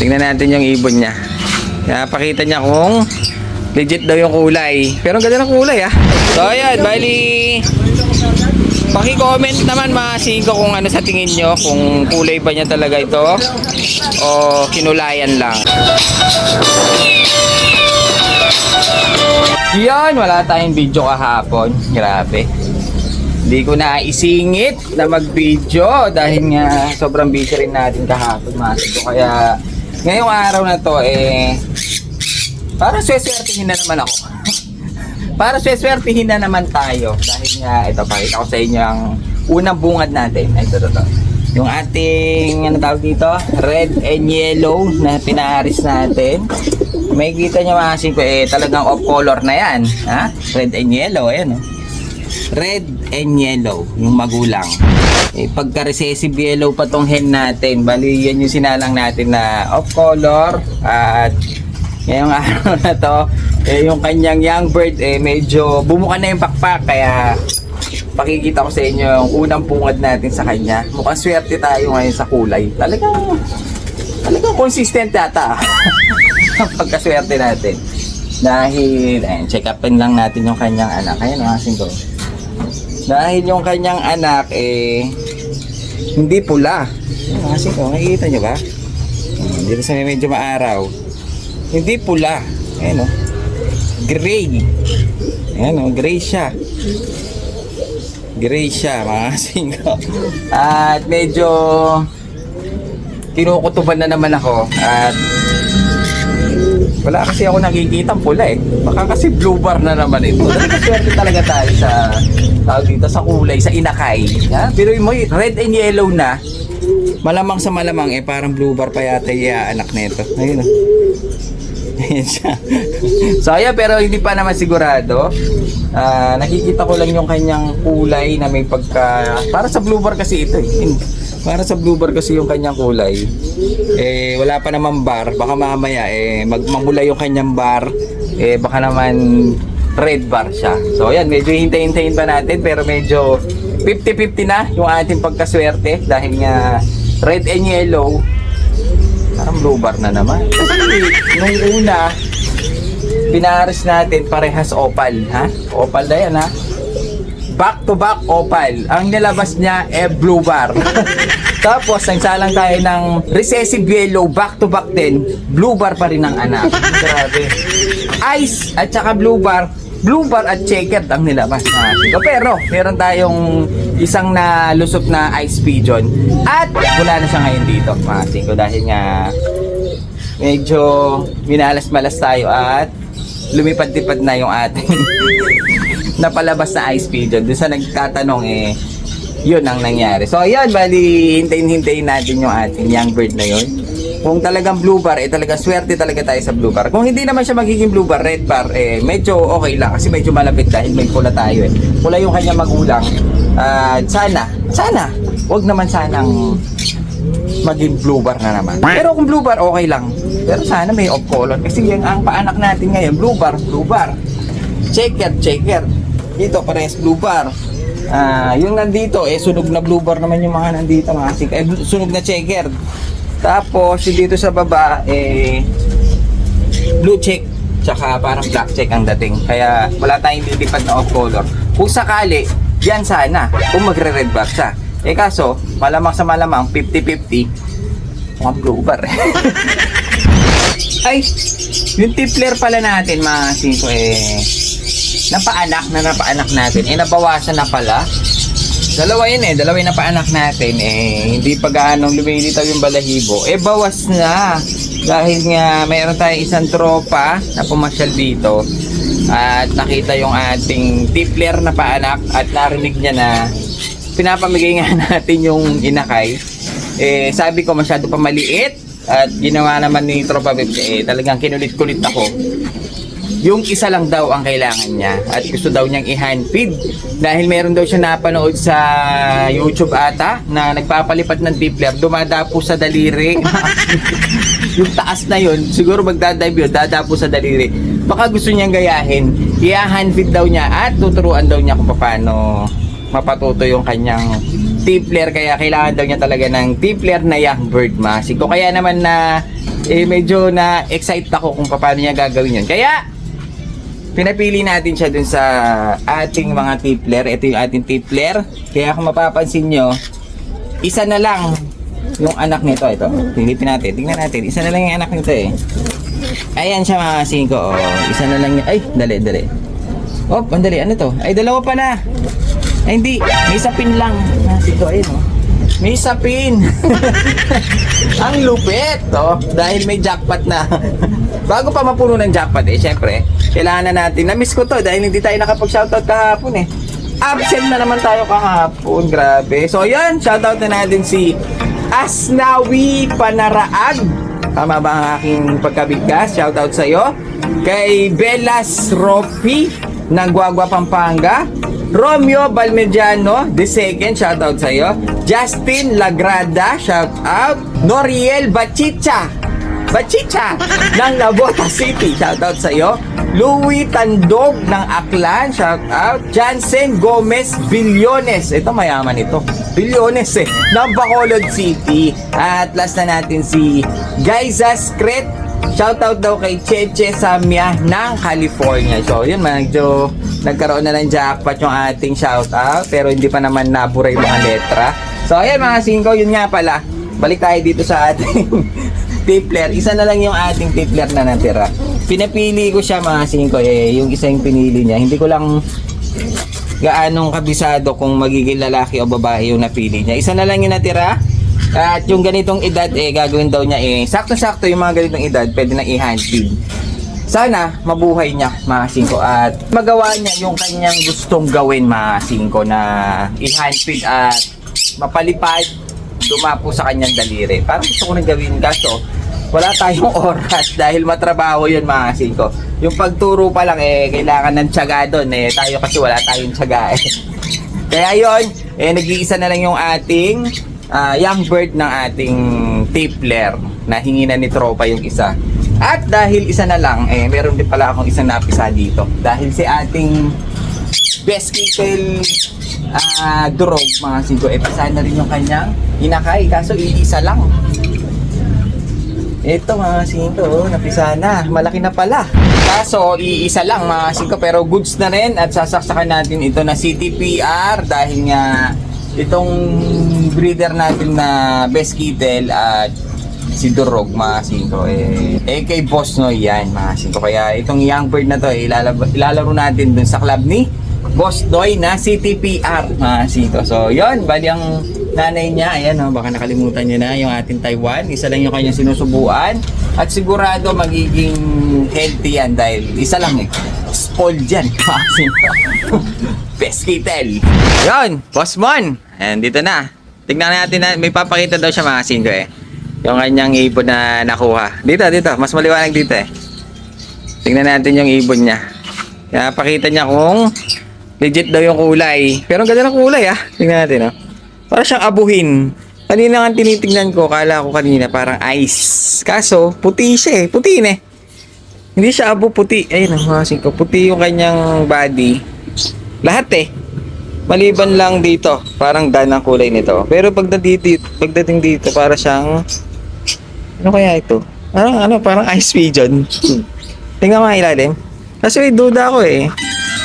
Tingnan natin yung ibon niya. Kaya pakita niya kung legit daw yung kulay. Pero ang ganda ng kulay ah. So ayan, bali paki-comment naman mga singko kung ano sa tingin nyo, kung kulay ba niya talaga ito o kinulayan lang. Yan, wala tayong video kahapon. Grabe. Hindi ko na isingit na mag-video dahil nga sobrang busy rin natin kahapon mga singko. Kaya ngayong araw na to para sweswertihin na naman ako. Para sweswertihin na naman tayo. Dahil nga, ito, pakita ko sa inyo ang unang bungad natin. Ay, ito. Yung ating, ano tawag dito? Red and yellow na pinaharis natin. May kita nyo mga singko, talagang off color na yan. Ha? Red and yellow, ayan. Red and yellow, yung magulang. Pagka-recessive yellow pa tong hen natin. Bali, yan yung sinalang natin na off color. At ngayong araw na to, yung kanyang young bird medyo bumuka na yung pakpak, kaya pakikita ko sa inyo yung unang bungad natin sa kanya. Mukhang swerte tayo ngayon sa kulay. Talagang consistent yata ang pagkaswerte natin. Dahil, check upin lang natin yung kanyang anak. Ayan, nakasin ko. Dahil yung kanyang anak hindi pula. Ayan, nakasin ko. Nakikita nyo ba? Dito sa medyo maaraw. Hindi pula. Ayan o. Gray. Ayan o. Gray siya. Gray siya mga singko. At medyo kinukutuban na naman ako. At wala kasi ako nakikita pula Baka kasi blue bar na naman ito. Swerte talaga tayo sa tawag dito sa kulay, sa inakay. Pero mo red and yellow na. Malamang sa malamang parang blue bar pa yata yung anak nito. Ayun o. Ayan siya. So ayan, pero hindi pa naman sigurado. Nakikita ko lang yung kanyang kulay na may pagka, para sa blue bar kasi ito Para sa blue bar kasi yung kanyang kulay. Wala pa naman bar. Baka mamaya magmamula yung kanyang bar. Baka naman red bar siya. So ayan, medyo hintayin pa natin, pero medyo 50-50 na yung ating pagkaswerte. Dahil nga red and yellow, parang blue bar na naman. Kasi nung una, pinaharis natin parehas opal, ha? Opal na yan, ha? Back to back opal. Ang nilabas niya blue bar. Tapos nagsalang tayo ng recessive yellow, back to back din, blue bar pa rin ang anak. Grabe. Ice at saka blue bar at checkered ang nilabas na. Pero meron tayong isang nalusot na ice pigeon at wala na siya ngayon dito mga singko, dahil nga medyo minalas-malas tayo at lumipad-tipad na yung ating napalabas na ice pigeon. Doon sa nagtatanong yun ang nangyari. So ayan, bali hintayin natin yung ating young bird na yun. Kung talagang blue bar, talaga swerte talaga tayo sa blue bar. Kung hindi naman siya magiging blue bar, red bar, medyo okay lang kasi medyo malapit dahil may pula tayo Pula yung kanya magulang. Sana, wag naman sanang maging blue bar na naman. Pero kung blue bar, okay lang. Pero sana may off color kasi yung ang paanak natin ngayon, blue bar. Checkered. Dito parehas blue bar. Yung nandito, sunog na blue bar naman yung mga nandito, mga sunog na checkered. Tapos yung dito sa baba blue check tsaka parang black check ang dating, kaya wala tayong lilipad na off color. Kung sakali yan sana kung magre-red bar siya, kaso malamang sa malamang 50-50 mga blue bar ay yung tipler pala natin mga singko napaanak natin nabawasan na pala. Dalawa yun dalawa yung napaanak natin hindi pa gaanong lumilitaw yung balahibo, bawas na dahil nga mayroon tayong isang tropa na pumasyal dito at nakita yung ating tipler na paanak at narinig niya na pinapamigay nga natin yung inakay. Sabi ko masyado pa maliit at ginawa naman ni tropa talagang kinulit-kulit ako. Yung isa lang daw ang kailangan niya at gusto daw niyang i-hand feed dahil meron daw siya napanood sa YouTube ata na nagpapalipat ng tipler, dumadapo sa daliri. Yung taas na yun, siguro magdadive yun, dadapo sa daliri. Baka gusto niyang gayahin, i-hand feed daw niya at tuturuan daw niya kung paano mapatuto yung kanyang tipler, kaya kailangan daw niya talaga ng tipler na young bird masig. Kaya naman na medyo na-excite ako kung paano niya gagawin yun. Kaya, pinapili natin siya dun sa ating mga tipler. Ito yung ating tipler. Kaya kung mapapansin nyo, isa na lang yung anak nito. Ito, tingnan natin. Isa na lang yung anak nito eh. Ayan siya mga singko. Oh, isa na lang yun. Ay, dali. Oh, andali. Ano to? Ay, dalawa pala. Ay, hindi. May sapin lang. Singko, ayun oh. May sapin. Ang lupit. Oh, dahil may jackpot na. Bago pa mapuno ng jackpot eh, syempre, kailangan na natin. Na-miss ko to dahil hindi tayo nakapag-shoutout kahapon eh. Absent na naman tayo kahapon. Grabe. So, yan. Shoutout na natin si Asnawi Panaraag. Tama ba ang aking pagkabigkas? Shoutout sa'yo. Kay Belas Ropi ng Guagua, Pampanga. Romeo Balmediano, the second, shoutout sa'yo. Justin Lagrada, shoutout. Noriel Bachicha ng Nabota City, shoutout sa'yo. Louie Tandog ng Aklan, shoutout. Jansen Gomez Billones, ito mayaman ito, Billones ng Bacolod City. At last na natin si Gaiza Skret, shoutout daw kay Cheche Samia ng California. So yun, medyo nagkaroon na ng jackpot yung ating shoutout, pero hindi pa naman naburay mga letra. So ayan mga singko, yun nga pala, balik tayo dito sa ating tipler. Isa na lang yung ating tipler na natira. Pinapili ko siya mga singko yung isa yung pinili niya. Hindi ko lang gaanong kabisado kung magiging lalaki o babae yung napili niya. Isa na lang yung natira. At yung ganitong edad gagawin daw niya sakto-sakto yung mga ganitong edad, pwede na i-handfeed. Sana mabuhay niya mga singko at magawa niya yung kanyang gustong gawin mga singko na i-handfeed at mapalipad dumapo sa kanyang daliri. Parang gusto ko nang gawin, kaso wala tayong oras dahil matrabaho yun mga singko. Yung pagturo pa lang kailangan ng tiyaga doon tayo kasi wala tayong tiyaga Kaya yun, nag-iisa na lang yung ating young bird ng ating tipler na hinginan ni tropa yung isa. At dahil isa na lang, meron din pala akong isang napisa dito. Dahil si ating best kittle durog mga singko, pisa na rin yung kanyang inakay. Kaso iisa lang. Ito mga singko, napisa na. Malaki na pala. Kaso iisa lang mga singko, pero goods na rin. At sasaksakan natin ito na CTPR dahil nga itong breeder natin na best kittle at si Durog mga singko kay Boss Noy yan mga singko. Kaya itong young bird na to ilalaro natin dun sa club ni Boss Noy na CTPR mga singko. So yun, bali ang nanay niya, ayan baka nakalimutan niyo na yung ating Taiwan. Isa lang yung kanyang sinusubuan at sigurado magiging healthy yan dahil isa lang spoiled yan mga singko. Best kittle. Yun, Boss Mon. Ayan, dito na. Tignan natin na may papakita daw siya mga singko yung kanyang ibon na nakuha. Dito. Mas maliwanag dito Tingnan natin yung ibon niya. Kaya pakita niya kung legit daw yung kulay. Pero ang ganda ng kulay Tingnan natin Para siyang abuhin. Kanina nga tinitingnan ko, kala ko kanina parang ice. Kaso, puti siya Puti Hindi siya abo, puti. Ayun mga ko. Puti yung kanyang body. Lahat Maliban lang dito, parang dan ang kulay nito. Pero pagdating dito, para siyang ano kaya ito? Parang ice pigeon. Tingnan mo ilalim. Kasi may duda ako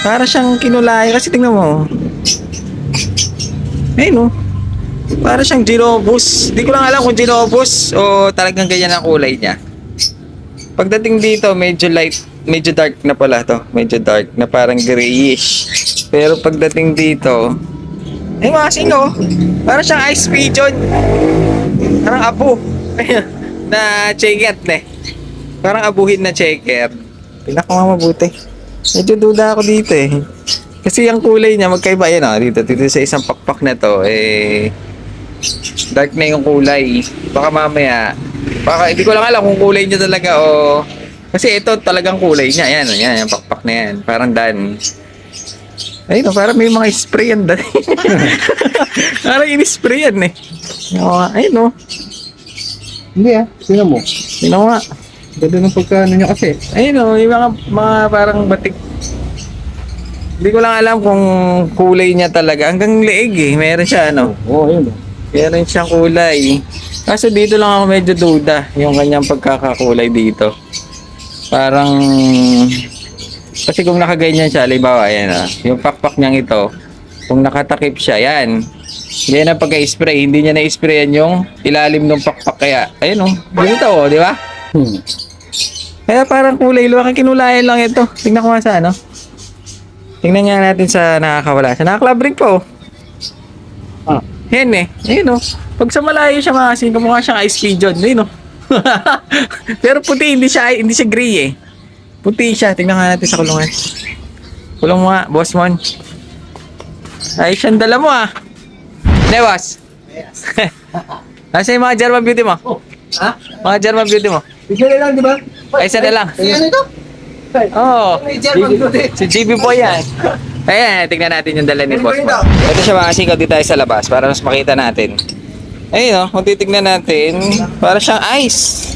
Para siyang kinulay kasi tingnan mo. Ayun Para siyang Ginobus. Hindi ko lang alam kung Ginobus o talagang ganyan ang kulay niya. Pagdating dito, medyo dark na pala to. Medyo dark na parang grayish. Pero pagdating dito, mga singko, parang siyang ice pigeon. Parang apo. Na checker Parang abuhin na checker. Tingnan ko nga mabuti. Medyo duda ako dito Kasi ang kulay niya magkaiba dito sa isang pakpak na to dark na yung kulay. Baka mamaya hindi ko lang alam kung kulay niya talaga o kasi ito talagang kulay niya. Yan yung pakpak na yan. Parang dan. Ayun parang may mga spray yan dan. Parang in-spray yan ayun Hindi tingnan mo. Tingnan mo nga. Ganda ng pagkaano niya kasi. Ayun yung mga parang batik. Hindi ko lang alam kung kulay niya talaga. Hanggang leeg Meron siya Oo, ayun Meron siyang kulay. Kaso dito lang ako medyo duda yung kanyang pagkakakulay dito. Parang kasi kung nakaganyan siya, halimbawa ayan yung pakpak niyang ito, kung nakatakip siya, yan. Yan ang pagka-spray, hindi niya na-sprayan yung ilalim ng pakpak kaya. Ayun ganito di ba? Kaya parang kulay luwak, kinulayan lang ito. Tingnan ko nga sa ano. Tingnan nga natin sa nakakawala. Sa nakaklabring po. Yan ayun Pag sa malayo siya makasin, kamukha siyang ice pigeon. Ayun Pero puti, hindi siya gray Puti siya. Tingnan nga natin sa kulungan. Kulong mo nga, boss mon. Ay, siyang dala mo Hindi, boss. Nasa yung mga German beauty mo? Mga German beauty mo? Isa na lang, di ba? Ay, isa na lang. Ano ito? Oo. Si GB Boy yan. Ayan, tignan natin yung dala ni boss mo. Ito siya mga sikaw dito tayo sa labas para mas makita natin. Ayun kung titignan natin, para siyang ice.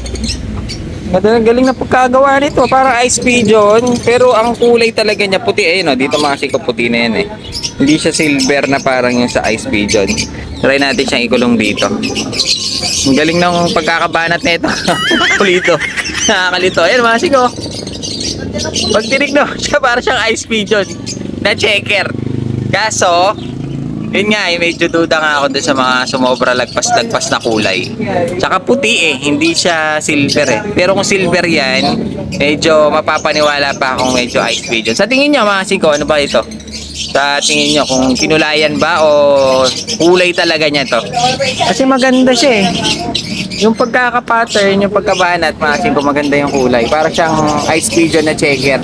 Galing na pagkagawa nito, parang ice pigeon, pero ang kulay talaga niya puti. Ayun dito mga sikaw puti na yan Hindi siya silver na parang yung sa ice pigeon. Try natin siyang ikulong dito. Ang galing ng pagkakabanat nito. Kulito. Nakakalito. Ayun mga sikaw. Pag tinignan siya, parang siyang ice pigeon na checker. Kaso, yun nga medyo duda nga ako dun sa mga sumobra lagpas-lagpas na kulay. Tsaka puti hindi siya silver Pero kung silver yan, medyo mapapaniwala pa akong medyo ice pigeon. Sa tingin nyo mga siko, ano ba ito? Sa tingin nyo, kung kinulayan ba o kulay talaga niya to? Kasi maganda siya Yung pagkaka-pattern, yung pagkabanat, mga siko, maganda yung kulay. Para siyang ice pigeon na checker.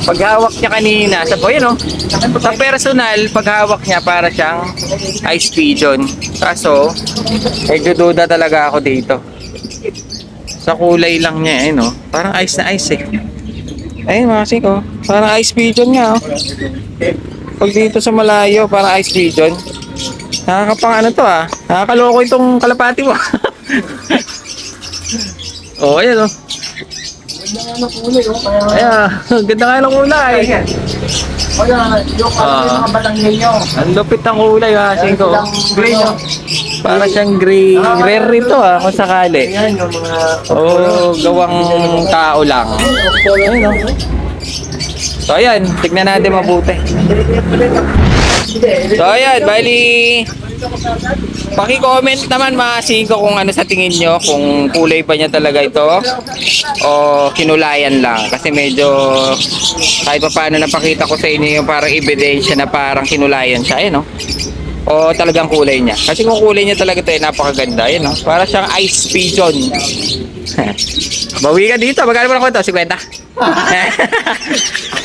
Paghawak niya kanina, sa personal, paghawak niya para siyang ice pigeon. Kaso, medyo duda talaga ako dito. Sa kulay lang niya, parang ice na ice Ayun mga siko, parang ice pigeon nga Pag dito sa malayo, parang ice pigeon. Nakakapang nakakaloko itong kalapati mo. Ayan ganda nga ng kulay. Ang lupit ng kulay kasi ko. Gray Para siyang gray. Rare ito kung sakali. Gawang tao lang. So ayan, tignan natin mabuti. So ayan, bali paki-comment naman mga siko kung ano sa tingin nyo, kung kulay ba niya talaga ito o kinulayan lang. Kasi medyo kahit pa paano napakita ko sa inyo yung parang ebidensya na parang kinulayan siya o talagang kulay niya. Kasi kung kulay niya talaga ito napakaganda para siyang ice pigeon. Bawi ka dito, magkano mo na ko ito? 50?